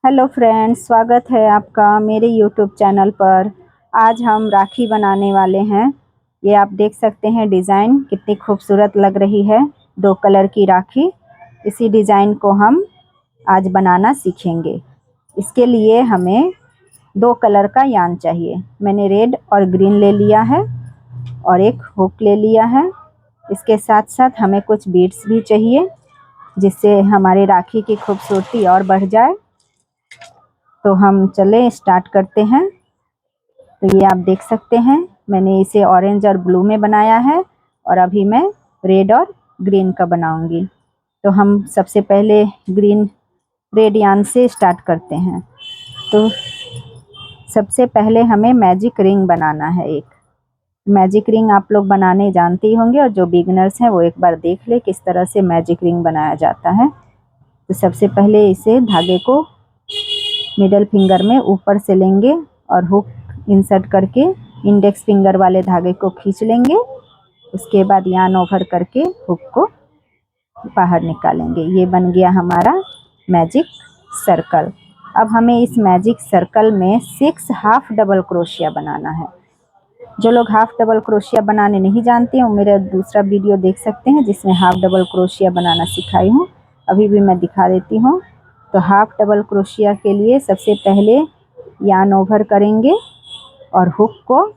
Hello friends, स्वागत है आपका मेरे यूट्यूब चैनल पर। आज हम राखी बनाने वाले हैं। ये आप देख सकते हैं डिज़ाइन कितनी खूबसूरत लग रही है। 2 कलर की राखी, इसी डिज़ाइन को हम आज बनाना सीखेंगे। इसके लिए हमें 2 कलर का यान चाहिए। मैंने रेड और ग्रीन ले लिया है और एक हुक ले लिया है। इसके साथ साथ हमें कुछ बीड्स भी चाहिए, जिससे हमारे राखी की खूबसूरती और बढ़ जाए। तो हम चले स्टार्ट करते हैं। तो ये आप देख सकते हैं, मैंने इसे ऑरेंज और ब्लू में बनाया है और अभी मैं रेड और ग्रीन का बनाऊंगी। तो हम सबसे पहले रेड यान से स्टार्ट करते हैं। तो सबसे पहले हमें मैजिक रिंग बनाना है। एक मैजिक रिंग आप लोग बनाने जानते ही होंगे, और जो बिगनर्स हैं वो एक बार देख ले किस तरह से मैजिक रिंग बनाया जाता है। तो सबसे पहले इसे धागे को मिडल फिंगर में ऊपर से लेंगे और हुक इंसर्ट करके इंडेक्स फिंगर वाले धागे को खींच लेंगे। उसके बाद यान ओवर करके हुक को बाहर निकालेंगे। ये बन गया हमारा मैजिक सर्कल। अब हमें इस मैजिक सर्कल में 6 हाफ डबल क्रोशिया बनाना है। जो लोग हाफ डबल क्रोशिया बनाने नहीं जानते हैं वो मेरा दूसरा वीडियो देख सकते हैं, जिसमें हाफ डबल क्रोशिया बनाना सिखाई हूँ। अभी भी मैं दिखा देती हूँ। तो हाफ डबल क्रोशिया के लिए सबसे पहले यान ओवर करेंगे और हुक को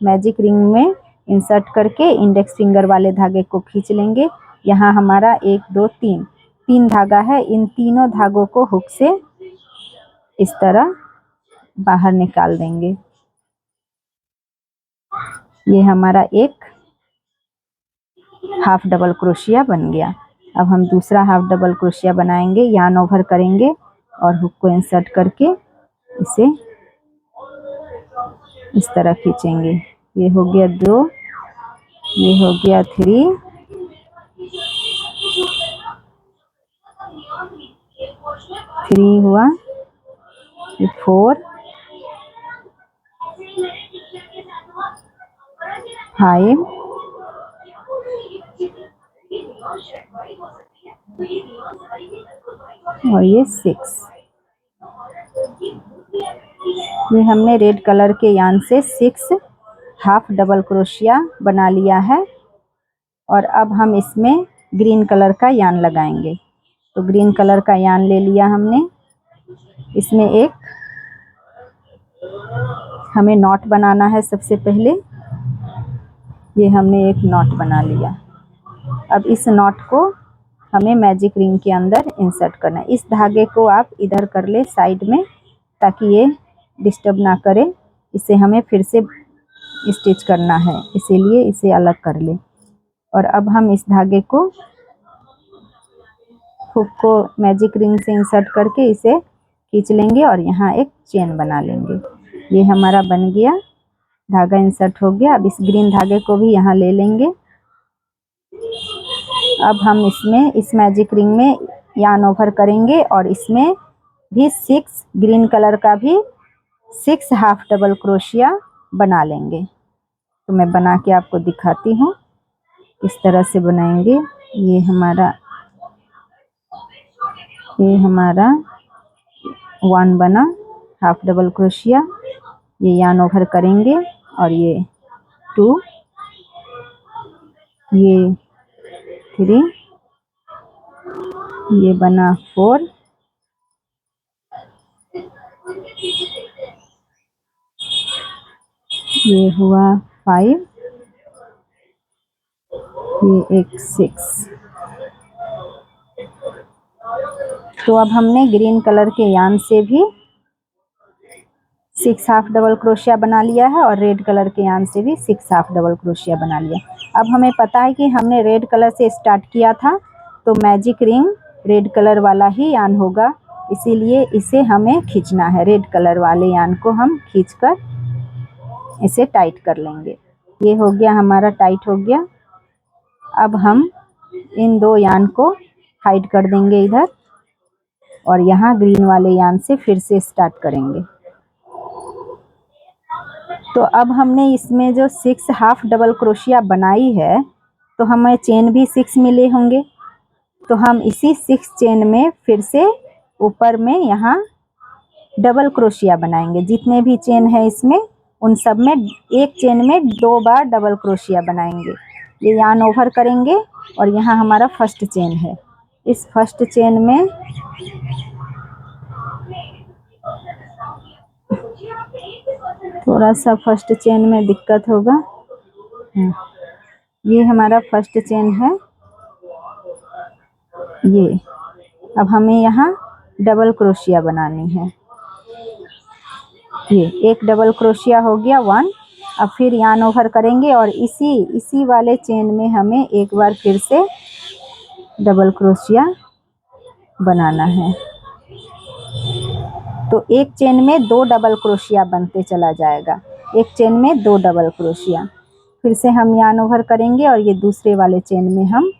मैजिक रिंग में इंसर्ट करके इंडेक्स फिंगर वाले धागे को खींच लेंगे। यहाँ हमारा 1 2 3 धागा है। इन तीनों धागों को हुक से इस तरह बाहर निकाल देंगे। ये हमारा एक हाफ डबल क्रोशिया बन गया। अब हम दूसरा हाफ डबल क्रोशिया बनाएंगे। यान ओवर करेंगे और हुक को इंसर्ट करके इसे इस तरह खींचेंगे। ये हो गया 2, ये हो गया 3, हुआ, ये 4, 5 और ये 6। ये हमने रेड कलर के यान से 6 हाफ डबल क्रोशिया बना लिया है। और अब हम इसमें ग्रीन कलर का यान लगाएंगे। तो ग्रीन कलर का यान ले लिया हमने। इसमें एक हमें नॉट बनाना है। सबसे पहले ये हमने एक नॉट बना लिया। अब इस नॉट को हमें मैजिक रिंग के अंदर इंसर्ट करना है। इस धागे को आप इधर कर ले साइड में, ताकि ये डिस्टर्ब ना करे। इसे हमें फिर से स्टिच करना है, इसीलिए इसे अलग कर ले। और अब हम इस धागे को हुक को मैजिक रिंग से इंसर्ट करके इसे खींच लेंगे और यहाँ एक चेन बना लेंगे। ये हमारा बन गया, धागा इंसर्ट हो गया। अब इस ग्रीन धागे को भी यहाँ ले लेंगे। अब हम इसमें इस मैजिक रिंग में यान ओवर करेंगे और इसमें भी 6 ग्रीन कलर का भी 6 हाफ डबल क्रोशिया बना लेंगे। तो मैं बना के आपको दिखाती हूँ किस तरह से बनाएंगे। ये हमारा 1 बना हाफ डबल क्रोशिया। ये यान ओवर करेंगे और ये 2, ये 3, ये बना 4, ये हुआ 5, ये एक 6। तो अब हमने ग्रीन कलर के यान से भी 6 हाफ डबल क्रोशिया बना लिया है और रेड कलर के यान से भी 6 हाफ डबल क्रोशिया बना लिया। अब हमें पता है कि हमने रेड कलर से स्टार्ट किया था, तो मैजिक रिंग रेड कलर वाला ही यान होगा, इसीलिए इसे हमें खींचना है। रेड कलर वाले यान को हम खींचकर इसे टाइट कर लेंगे। ये हो गया हमारा, टाइट हो गया। अब हम इन 2 यान को हाइड कर देंगे इधर, और यहाँ ग्रीन वाले यान से फिर से स्टार्ट करेंगे। तो अब हमने इसमें जो 6 हाफ डबल क्रोशिया बनाई है, तो हमें चेन भी 6 मिले होंगे। तो हम इसी 6 चेन में फिर से ऊपर में यहाँ डबल क्रोशिया बनाएंगे। जितने भी चेन है इसमें, उन सब में एक चेन में 2 बार डबल क्रोशिया बनाएंगे। ये यार्न ओवर करेंगे और यहाँ हमारा फर्स्ट चेन है। इस फर्स्ट चेन में थोड़ा सा फर्स्ट चेन में दिक्कत होगा। ये हमारा फर्स्ट चेन है। ये अब हमें यहाँ डबल क्रोशिया बनानी है। ये एक डबल क्रोशिया हो गया 1। अब फिर यार्न ओवर करेंगे और इसी वाले चेन में हमें एक बार फिर से डबल क्रोशिया बनाना है। तो एक चेन में 2 डबल क्रोशिया बनते चला जाएगा। एक चेन में 2 डबल क्रोशिया। फिर से हम यार्न ओवर करेंगे और ये दूसरे वाले चेन में हम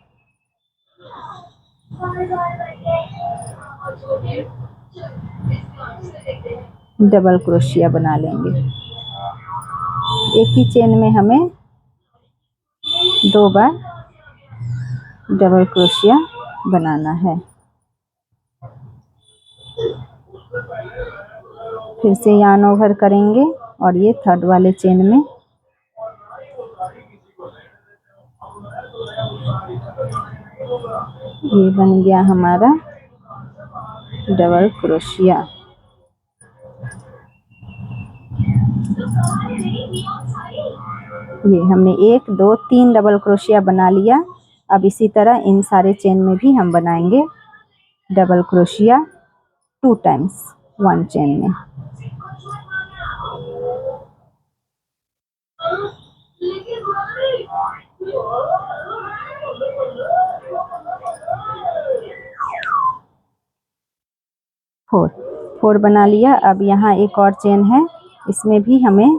डबल क्रोशिया बना लेंगे। एक ही चेन में हमें 2 बार डबल क्रोशिया बनाना है। फिर से यार्न ओवर करेंगे और ये थर्ड वाले चेन में ये बन गया हमारा डबल क्रोशिया। ये हमने 1 2 3 डबल क्रोशिया बना लिया। अब इसी तरह इन सारे चेन में भी हम बनाएंगे डबल क्रोशिया 2 टाइम्स 1 चेन में। फोर बना लिया। अब यहाँ एक और चेन है, इसमें भी हमें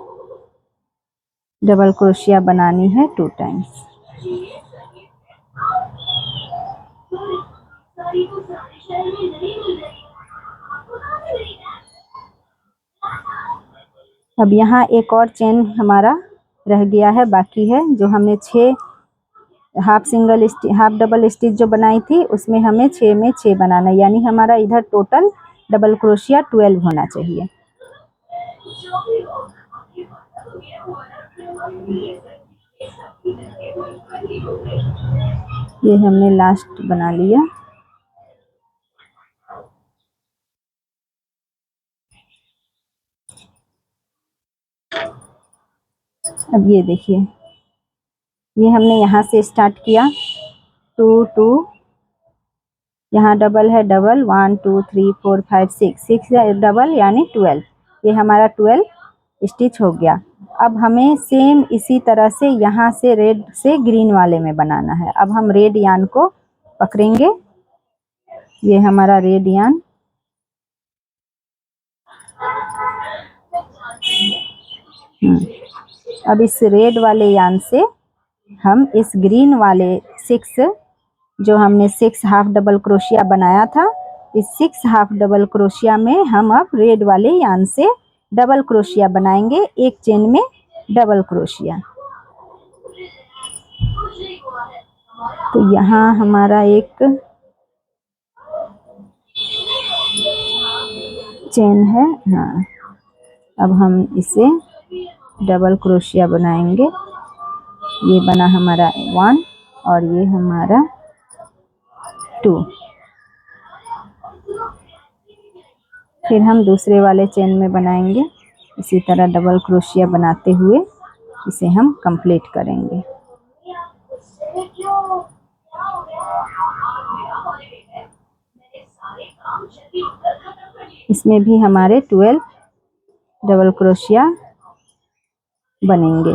डबल क्रोशिया बनानी है 2 टाइम्स। अब यहाँ एक और चेन हमारा रह गया है, बाकी है, जो हमने 6 हाफ डबल स्टिच जो बनाई थी उसमें हमें 6 में 6 बनाना है, यानी हमारा इधर टोटल डबल क्रोशिया 12 होना चाहिए। ये हमने लास्ट बना लिया। अब ये देखिए, ये हमने यहाँ से स्टार्ट किया 2 2, यहाँ डबल है, डबल 1 2 3 4 5 6 डबल यानी 12। ये हमारा 12 स्टिच हो गया। अब हमें सेम इसी तरह से यहाँ से रेड से ग्रीन वाले में बनाना है। अब हम रेड यार्न को पकड़ेंगे। ये हमारा रेड यार्न, अब इस रेड वाले यार्न से हम इस ग्रीन वाले 6, जो हमने 6 हाफ डबल क्रोशिया बनाया था, इस 6 हाफ डबल क्रोशिया में हम अब रेड वाले यार्न से डबल क्रोशिया बनाएंगे, एक चेन में डबल क्रोशिया। तो यहाँ हमारा एक चेन है। हाँ, अब हम इसे डबल क्रोशिया बनाएंगे। ये बना हमारा 1 और ये हमारा 2। फिर हम दूसरे वाले चेन में बनाएंगे। इसी तरह डबल क्रोशिया बनाते हुए इसे हम कंप्लीट करेंगे। इसमें भी हमारे 12 डबल क्रोशिया बनेंगे।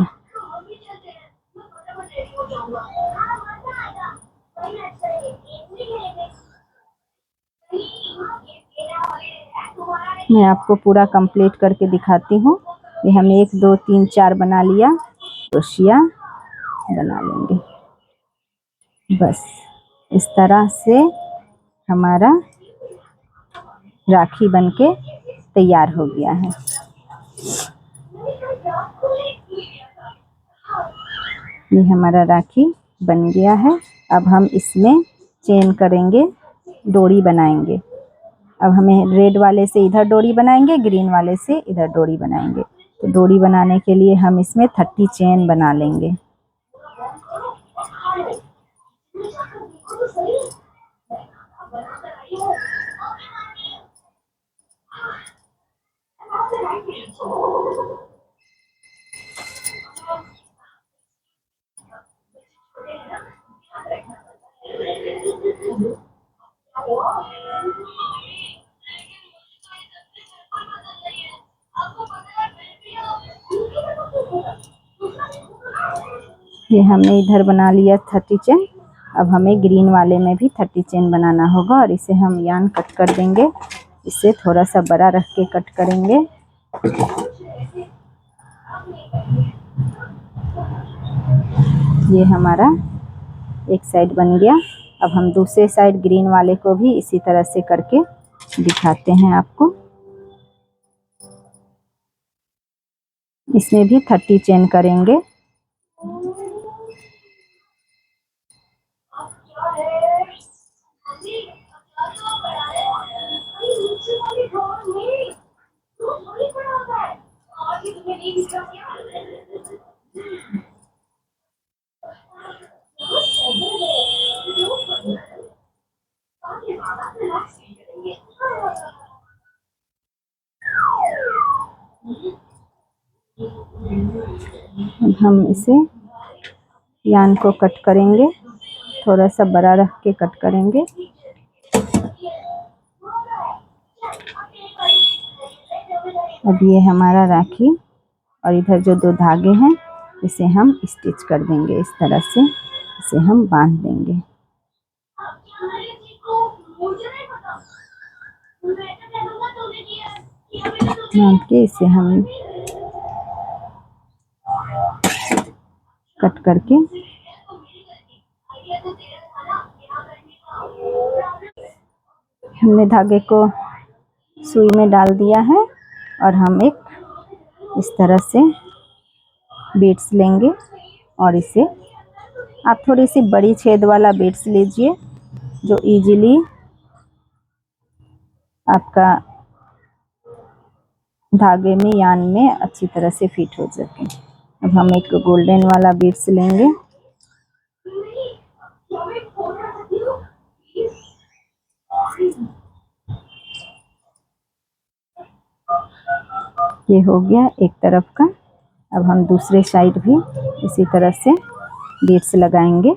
मैं आपको पूरा कंप्लीट करके दिखाती हूँ। ये हमने 1 2 3 4 बना लिया, क्रोशिया बना लेंगे। बस इस तरह से हमारा राखी बनके तैयार हो गया है। ये हमारा राखी बन गया है। अब हम इसमें चेन करेंगे, डोरी बनाएंगे। अब हमें रेड वाले से इधर डोरी बनाएंगे, ग्रीन वाले से इधर डोरी बनाएंगे। तो डोरी बनाने के लिए हम इसमें 30 चेन बना लेंगे। ये हमने इधर बना लिया 30 चेन। अब हमें ग्रीन वाले में भी 30 चेन बनाना होगा और इसे हम यान कट कर देंगे। इसे थोड़ा सा बड़ा रख के कट करेंगे। ये हमारा एक साइड बन गया। अब हम दूसरे साइड ग्रीन वाले को भी इसी तरह से करके दिखाते हैं आपको। इसमें भी 30 चेन करेंगे। अब हम इसे यान को कट करेंगे, थोड़ा सा बड़ा रख के कट करेंगे। अब ये हमारा राखी और इधर जो 2 धागे हैं इसे हम स्टिच कर देंगे। इस तरह से इसे हम बांध देंगे। बांध के इसे हम कट करके हमने धागे को सुई में डाल दिया है और हम एक इस तरह से बीड्स लेंगे और इसे आप थोड़ी सी बड़ी छेद वाला बीड्स लीजिए जो इजीली आपका धागे में यान में अच्छी तरह से फिट हो सके। अब हम एक गोल्डन वाला बीड्स लेंगे। ये हो गया एक तरफ का। अब हम दूसरे साइड भी इसी तरह से बीड्स लगाएंगे।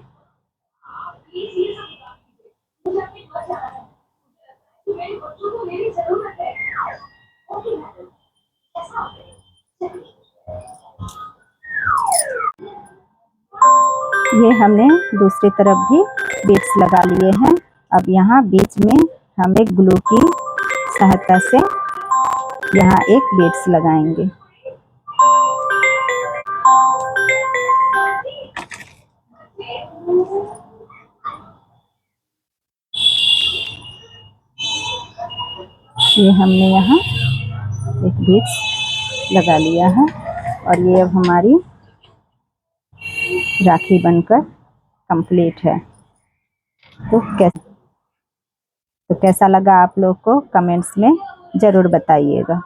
ये हमने दूसरी तरफ भी बीड्स लगा लिए हैं। अब यहाँ बीच में हम एक ग्लू की सहायता से यहाँ एक बीड्स लगाएंगे। ये हमने यहाँ एक बीड्स लगा लिया है और ये अब हमारी राखी बनकर कंप्लीट है। तो कैसा लगा आप लोग को कमेंट्स में ज़रूर बताइएगा।